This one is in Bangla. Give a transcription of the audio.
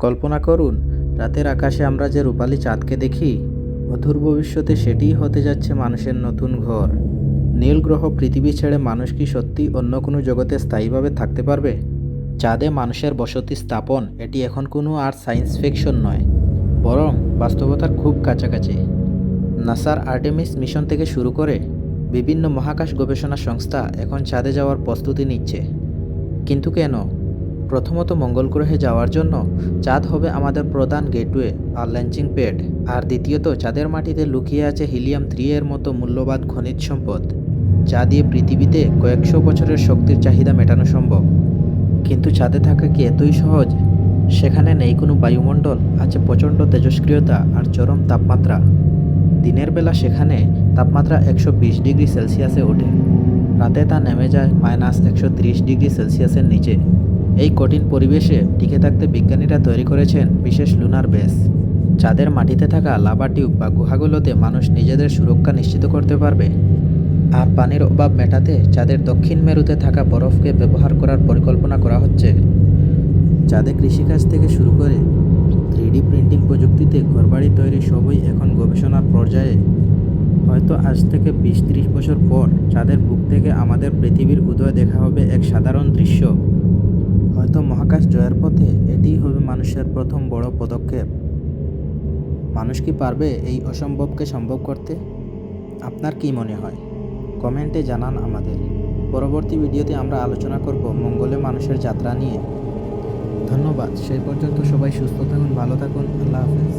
কল্পনা করুন, রাতের আকাশে আমরা যে রূপালি চাঁদকে দেখি, অদূর ভবিষ্যতে সেটিই হতে যাচ্ছে মানুষের নতুন ঘর। নীল গ্রহ পৃথিবী ছেড়ে মানুষ কি সত্যি অন্য কোনো জগতে স্থায়ীভাবে থাকতে পারবে? চাঁদে মানুষের বসতি স্থাপন এটি এখন কোনো আর সায়েন্স ফিকশন নয়, বরং বাস্তবতার খুব কাছাকাছি। নাসার আর্টেমিস মিশন থেকে শুরু করে বিভিন্ন মহাকাশ গবেষণা সংস্থা এখন চাঁদে যাওয়ার প্রস্তুতি নিচ্ছে। কিন্তু কেন? প্রথমত, মঙ্গল গ্রহে যাওয়ার জন্য চাঁদ হবে আমাদের প্রধান গেটওয়ে আর লঞ্চিং প্যাড। আর দ্বিতীয়ত, চাঁদের মাটিতে লুকিয়ে আছে হিলিয়াম-3 এর মতো মূল্যবান খনিজ সম্পদ, যা দিয়ে পৃথিবীতে কয়েকশো বছরের শক্তির চাহিদা মেটানো সম্ভব। কিন্তু চাঁদে থাকা কি এতই সহজ? সেখানে নেই কোনো বায়ুমণ্ডল, আছে প্রচণ্ড তেজস্ক্রিয়তা আর চরম তাপমাত্রা। দিনের বেলা সেখানে তাপমাত্রা 120 ডিগ্রি সেলসিয়াসে ওঠে, রাতে তা নেমে যায় -130 ডিগ্রি সেলসিয়াসের নিচে। এই কঠিন পরিবেশে টিকে থাকতে বিজ্ঞানীরা তৈরি করেছেন বিশেষ লুনার বেস। চাঁদের মাটিতে থাকা লাভা টিউব বা গুহাগুলোতে মানুষ নিজেদের সুরক্ষা নিশ্চিত করতে পারবে। আর পানির অভাব মেটাতে চাঁদের দক্ষিণ মেরুতে থাকা বরফকে ব্যবহার করার পরিকল্পনা করা হচ্ছে। চাঁদে কৃষিকাজ থেকে শুরু করে 3D প্রিন্টিং প্রযুক্তিতে ঘরবাড়ি তৈরি সবই এখন গবেষণার পর্যায়ে। হয়তো আজ থেকে 20-30 বছর পর চাঁদের বুক থেকে আমাদের পৃথিবীর উদয় দেখা হবে এক সাধারণ দৃশ্য। হয়তো মহাকাশ জয়ের পথে এটিই হবে মানুষের প্রথম বড় পদক্ষেপ। মানুষ কি পারবে এই অসম্ভবকে সম্ভব করতে? আপনার কি মনে হয়? কমেন্টে জানান আমাদের। পরবর্তী ভিডিওতে আমরা আলোচনা করব মঙ্গলে মানুষের যাত্রা নিয়ে। ধন্যবাদ। সেই পর্যন্ত সবাই সুস্থ থাকুন, ভালো থাকুন। আল্লাহ হাফেজ।